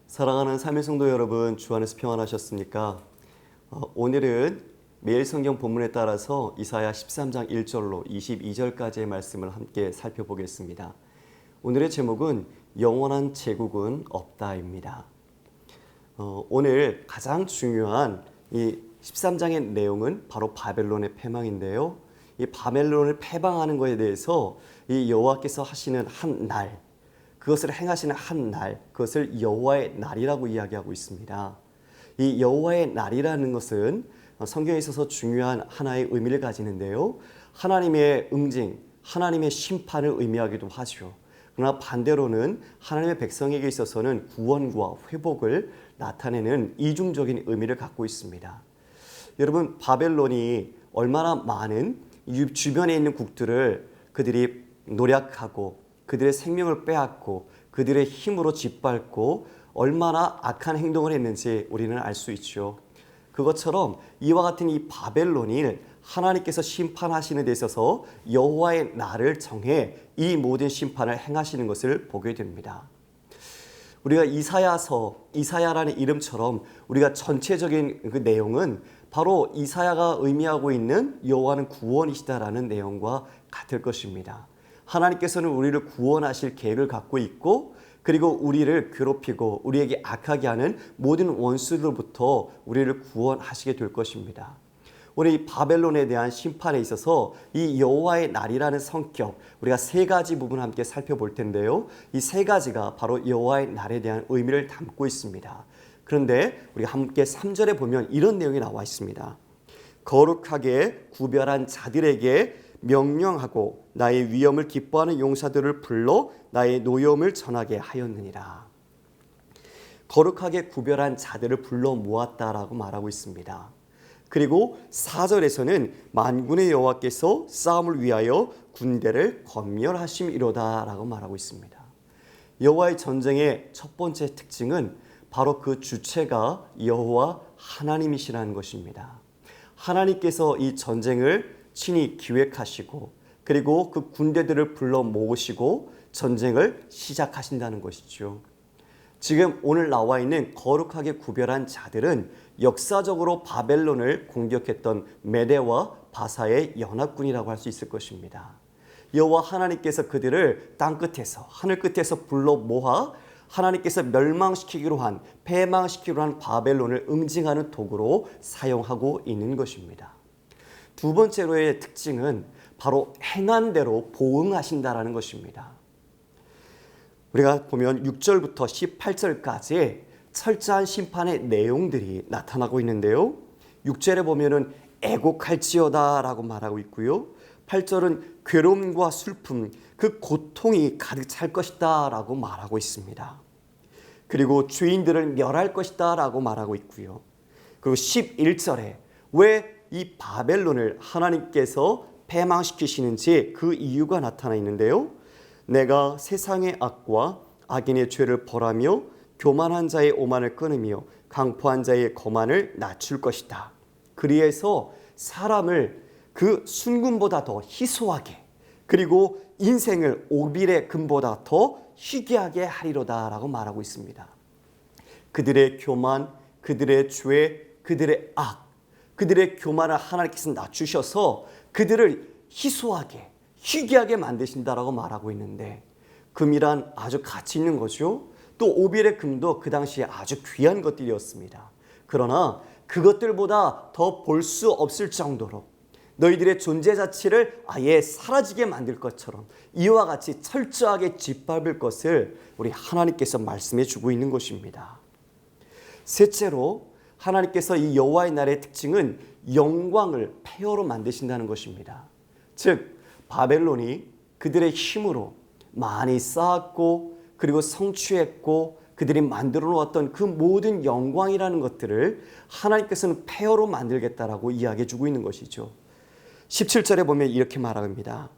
사랑하는 삶의 성도 여러분, 주 안에서 평안하셨습니까? 오늘은 매일 성경 본문에 따라서 이사야 13장 1절로 22절까지의 말씀을 함께 살펴보겠습니다. 오늘의 제목은 영원한 제국은 없다입니다. 오늘 가장 중요한 이 13장의 내용은 바로 바벨론의 패망인데요. 이 바벨론을 패방하는 것에 대해서 이 여호와께서 하시는 한 날, 그것을 행하시는 한 날, 그것을 여호와의 날이라고 이야기하고 있습니다. 이 여호와의 날이라는 것은 성경에 있어서 중요한 하나의 의미를 가지는데요. 하나님의 응징, 하나님의 심판을 의미하기도 하죠. 그러나 반대로는 하나님의 백성에게 있어서는 구원과 회복을 나타내는 이중적인 의미를 갖고 있습니다. 여러분, 바벨론이 얼마나 많은 주변에 있는 국들을 그들이 노략하고 그들의 생명을 빼앗고 그들의 힘으로 짓밟고 얼마나 악한 행동을 했는지 우리는 알 수 있죠. 그것처럼 이와 같은 이 바벨론을 하나님께서 심판하시는 데 있어서 여호와의 날을 정해 이 모든 심판을 행하시는 것을 보게 됩니다. 우리가 이사야라는 이름처럼 우리가 전체적인 그 내용은 바로 이사야가 의미하고 있는 여호와는 구원이시다라는 내용과 같을 것입니다. 하나님께서는 우리를 구원하실 계획을 갖고 있고, 그리고 우리를 괴롭히고 우리에게 악하게 하는 모든 원수들로부터 우리를 구원하시게 될 것입니다. 오늘 이 바벨론에 대한 심판에 있어서 이 여호와의 날이라는 성격, 우리가 세 가지 부분을 함께 살펴볼 텐데요. 이 세 가지가 바로 여호와의 날에 대한 의미를 담고 있습니다. 그런데 우리가 함께 3절에 보면 이런 내용이 나와 있습니다. 거룩하게 구별한 자들에게 명령하고 나의 위엄을 기뻐하는 용사들을 불러 나의 노여움을 전하게 하였느니라. 거룩하게 구별한 자들을 불러 모았다라고 말하고 있습니다. 그리고 4절에서는 만군의 여호와께서 싸움을 위하여 군대를 검열하심이로다라고 말하고 있습니다. 여호와의 전쟁의 첫 번째 특징은 바로 그 주체가 여호와 하나님이시라는 것입니다. 하나님께서 이 전쟁을 친히 기획하시고 그리고 그 군대들을 불러 모으시고 전쟁을 시작하신다는 것이죠. 지금 오늘 나와 있는 거룩하게 구별한 자들은 역사적으로 바벨론을 공격했던 메대와 바사의 연합군이라고 할 수 있을 것입니다. 여호와 하나님께서 그들을 땅끝에서 하늘 끝에서 불러 모아 하나님께서 멸망시키기로 한 패망시키기로 한 바벨론을 응징하는 도구로 사용하고 있는 것입니다. 두 번째로의 특징은 바로 행한 대로 보응하신다라는 것입니다. 우리가 보면 6절부터 18절까지 철저한 심판의 내용들이 나타나고 있는데요. 6절에 보면은 애곡할지어다라고 말하고 있고요. 8절은 괴로움과 슬픔, 그 고통이 가득 찰 것이다라고 말하고 있습니다. 그리고 죄인들을 멸할 것이다라고 말하고 있고요. 그리고 11절에 왜 이 바벨론을 하나님께서 패망시키시는지 그 이유가 나타나 있는데요. 내가 세상의 악과 악인의 죄를 벌하며 교만한 자의 오만을 끊으며 강포한 자의 거만을 낮출 것이다. 그리해서 사람을 그 순금보다 더 희소하게, 그리고 인생을 오빌의 금보다 더 희귀하게 하리로다라고 말하고 있습니다. 그들의 교만, 그들의 죄, 그들의 악, 그들의 교만을 하나님께서 낮추셔서 그들을 희소하게, 희귀하게 만드신다라고 말하고 있는데, 금이란 아주 가치 있는 거죠. 또 오빌의 금도 그 당시에 아주 귀한 것들이었습니다. 그러나 그것들보다 더 볼 수 없을 정도로 너희들의 존재 자체를 아예 사라지게 만들 것처럼 이와 같이 철저하게 짓밟을 것을 우리 하나님께서 말씀해 주고 있는 것입니다. 셋째로 하나님께서 이 여호와의 날의 특징은 영광을 폐허로 만드신다는 것입니다. 즉 바벨론이 그들의 힘으로 많이 쌓았고 그리고 성취했고 그들이 만들어 놓았던 그 모든 영광이라는 것들을 하나님께서는 폐허로 만들겠다라고 이야기해 주고 있는 것이죠. 17절에 보면 이렇게 말합니다.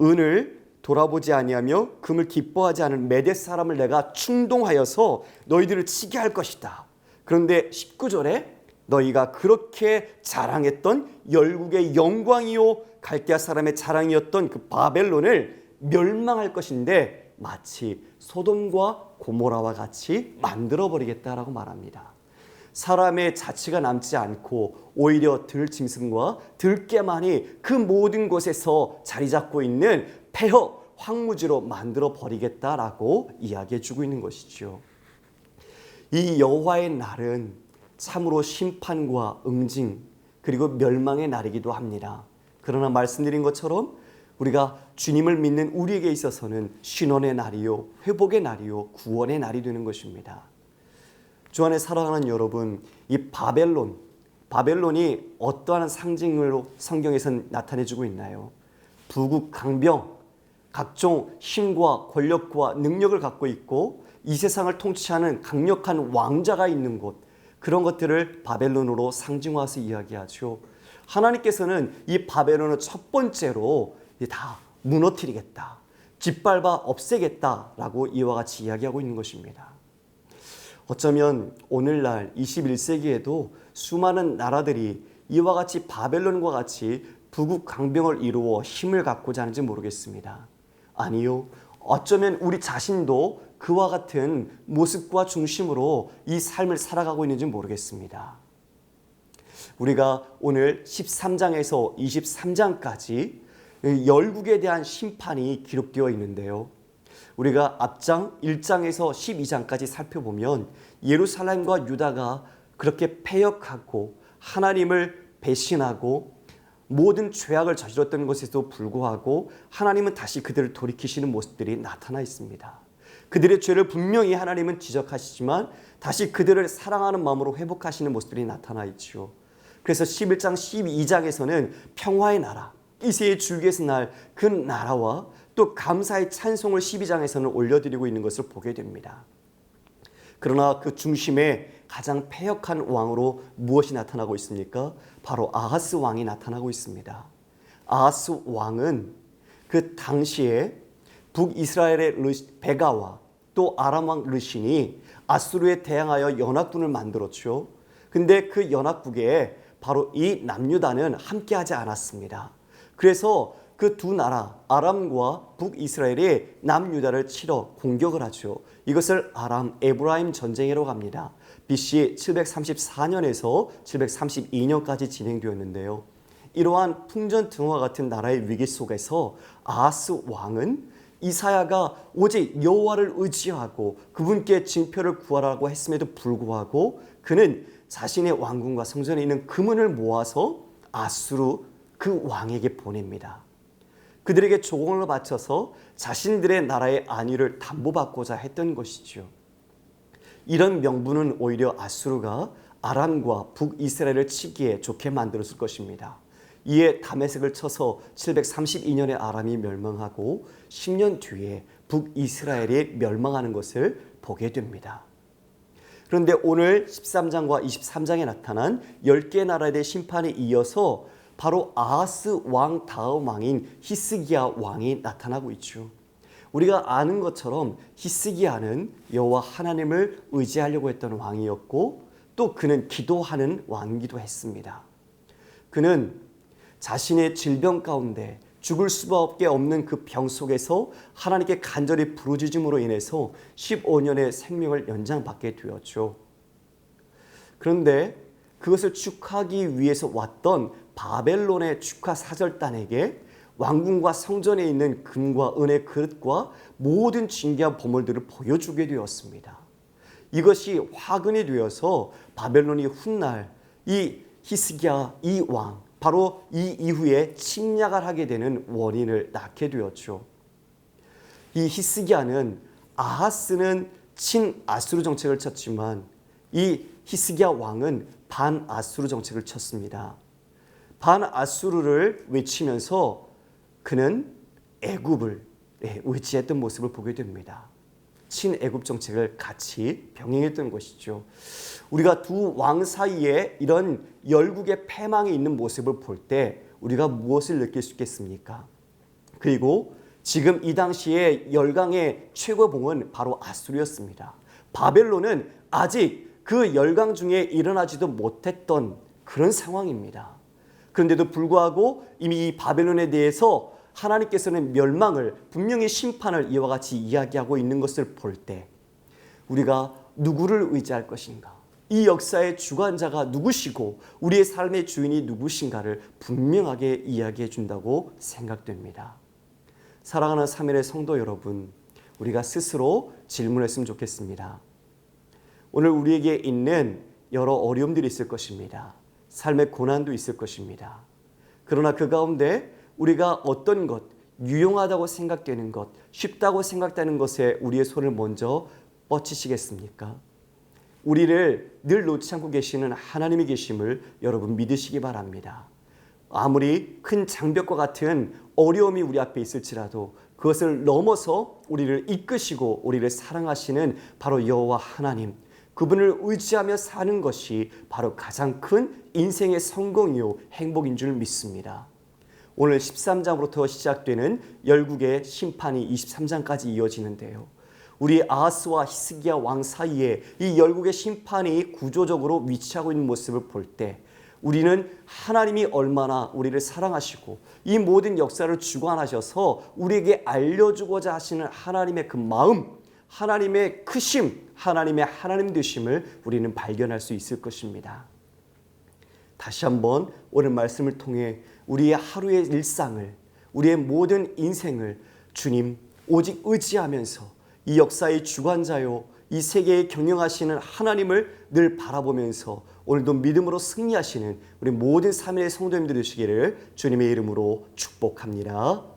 은을 돌아보지 아니하며 금을 기뻐하지 않은 메대 사람을 내가 충동하여서 너희들을 치게 할 것이다. 그런데 19절에 너희가 그렇게 자랑했던 열국의 영광이요 갈대아 사람의 자랑이었던 그 바벨론을 멸망할 것인데 마치 소돔과 고모라와 같이 만들어버리겠다라고 말합니다. 사람의 자취가 남지 않고 오히려 들짐승과 들깨만이 그 모든 곳에서 자리 잡고 있는 폐허 황무지로 만들어 버리겠다라고 이야기해 주고 있는 것이죠. 이 여호와의 날은 참으로 심판과 응징 그리고 멸망의 날이기도 합니다. 그러나 말씀드린 것처럼 우리가 주님을 믿는 우리에게 있어서는 신원의 날이요, 회복의 날이요, 구원의 날이 되는 것입니다. 주 안에 사랑하는 여러분, 이 바벨론이 어떠한 상징으로 성경에서 나타내주고 있나요? 부국 강병, 각종 힘과 권력과 능력을 갖고 있고 이 세상을 통치하는 강력한 왕자가 있는 곳, 그런 것들을 바벨론으로 상징화해서 이야기하죠. 하나님께서는 이 바벨론을 첫 번째로 다 무너뜨리겠다, 짓밟아 없애겠다라고 이와 같이 이야기하고 있는 것입니다. 어쩌면 오늘날 21세기에도 수많은 나라들이 이와 같이 바벨론과 같이 부국 강병을 이루어 힘을 갖고자 하는지 모르겠습니다. 아니요, 어쩌면 우리 자신도 그와 같은 모습과 중심으로 이 삶을 살아가고 있는지 모르겠습니다. 우리가 오늘 13장에서 23장까지 열국에 대한 심판이 기록되어 있는데요. 우리가 앞장 1장에서 12장까지 살펴보면 예루살렘과 유다가 그렇게 패역하고 하나님을 배신하고 모든 죄악을 저질렀던 것에도 불구하고 하나님은 다시 그들을 돌이키시는 모습들이 나타나 있습니다. 그들의 죄를 분명히 하나님은 지적하시지만 다시 그들을 사랑하는 마음으로 회복하시는 모습들이 나타나 있죠. 그래서 11장 12장에서는 평화의 나라, 이새의 줄기에서 날 그 나라와 또 감사의 찬송을 12장에서는 올려드리고 있는 것을 보게 됩니다. 그러나 그 중심에 가장 패역한 왕으로 무엇이 나타나고 있습니까? 바로 아하스 왕이 나타나고 있습니다. 아하스 왕은 그 당시에 북이스라엘의 베가와 또 아람 왕 르신이 아수르에 대항하여 연합군을 만들었죠. 근데 그 연합국에 바로 이 남유다는 함께하지 않았습니다. 그래서 그 두 나라 아람과 북이스라엘이 남유다를 치러 공격을 하죠. 이것을 아람 에브라임 전쟁이라고 합니다. BC 734년에서 732년까지 진행되었는데요. 이러한 풍전등화 같은 나라의 위기 속에서 아하스 왕은 이사야가 오직 여호와를 의지하고 그분께 징표를 구하라고 했음에도 불구하고 그는 자신의 왕궁과 성전에 있는 금은을 모아서 아수르 그 왕에게 보냅니다. 그들에게 조공을 바쳐서 자신들의 나라의 안위를 담보받고자 했던 것이죠. 이런 명분은 오히려 아수르가 아람과 북이스라엘을 치기에 좋게 만들었을 것입니다. 이에 다메섹을 쳐서 732년에 아람이 멸망하고 10년 뒤에 북이스라엘이 멸망하는 것을 보게 됩니다. 그런데 오늘 13장과 23장에 나타난 10개의 나라에 대해 심판에 이어서 바로 아하스 왕 다음 왕인 히스기야 왕이 나타나고 있죠. 우리가 아는 것처럼 히스기야는 여호와 하나님을 의지하려고 했던 왕이었고 또 그는 기도하는 왕이기도 했습니다. 그는 자신의 질병 가운데 죽을 수밖에 없는 그 병 속에서 하나님께 간절히 부르짖음으로 인해서 15년의 생명을 연장받게 되었죠. 그런데 그것을 축하하기 위해서 왔던 바벨론의 축하 사절단에게 왕궁과 성전에 있는 금과 은의 그릇과 모든 진귀한 보물들을 보여주게 되었습니다. 이것이 화근이 되어서 바벨론이 훗날 이 히스기야 이 왕, 바로 이 이후에 침략을 하게 되는 원인을 낳게 되었죠. 이 히스기야는 아하스는 친아수르 정책을 쳤지만 이 히스기야 왕은 반아수르 정책을 쳤습니다. 반아수르를 외치면서 그는 애굽을 의지했던 모습을 보게 됩니다. 친애굽 정책을 같이 병행했던 것이죠. 우리가 두 왕 사이에 이런 열국의 패망이 있는 모습을 볼 때 우리가 무엇을 느낄 수 있겠습니까? 그리고 지금 이 당시에 열강의 최고봉은 바로 아수르였습니다. 바벨론은 아직 그 열강 중에 일어나지도 못했던 그런 상황입니다. 그런데도 불구하고 이미 이 바벨론에 대해서 하나님께서는 멸망을 분명히 심판을 이와 같이 이야기하고 있는 것을 볼 때 우리가 누구를 의지할 것인가? 이 역사의 주관자가 누구시고 우리의 삶의 주인이 누구신가를 분명하게 이야기해 준다고 생각됩니다. 사랑하는 3일의 성도 여러분, 우리가 스스로 질문했으면 좋겠습니다. 오늘 우리에게 있는 여러 어려움들이 있을 것입니다. 삶의 고난도 있을 것입니다. 그러나 그 가운데 우리가 어떤 것, 유용하다고 생각되는 것, 쉽다고 생각되는 것에 우리의 손을 먼저 뻗치시겠습니까? 우리를 늘 놓지 않고 계시는 하나님이 계심을 여러분 믿으시기 바랍니다. 아무리 큰 장벽과 같은 어려움이 우리 앞에 있을지라도 그것을 넘어서 우리를 이끄시고 우리를 사랑하시는 바로 여호와 하나님, 그분을 의지하며 사는 것이 바로 가장 큰 인생의 성공이요 행복인 줄 믿습니다. 오늘 13장부터 시작되는 열국의 심판이 23장까지 이어지는데요. 우리 아하스와 히스기야 왕 사이에 이 열국의 심판이 구조적으로 위치하고 있는 모습을 볼 때 우리는 하나님이 얼마나 우리를 사랑하시고 이 모든 역사를 주관하셔서 우리에게 알려주고자 하시는 하나님의 그 마음, 하나님의 크심, 하나님의 하나님 되심을 우리는 발견할 수 있을 것입니다. 다시 한번 오늘 말씀을 통해 우리의 하루의 일상을, 우리의 모든 인생을 주님 오직 의지하면서 이 역사의 주관자요, 이 세계에 경영하시는 하나님을 늘 바라보면서 오늘도 믿음으로 승리하시는 우리 모든 3일의 성도님들 되시기를 주님의 이름으로 축복합니다.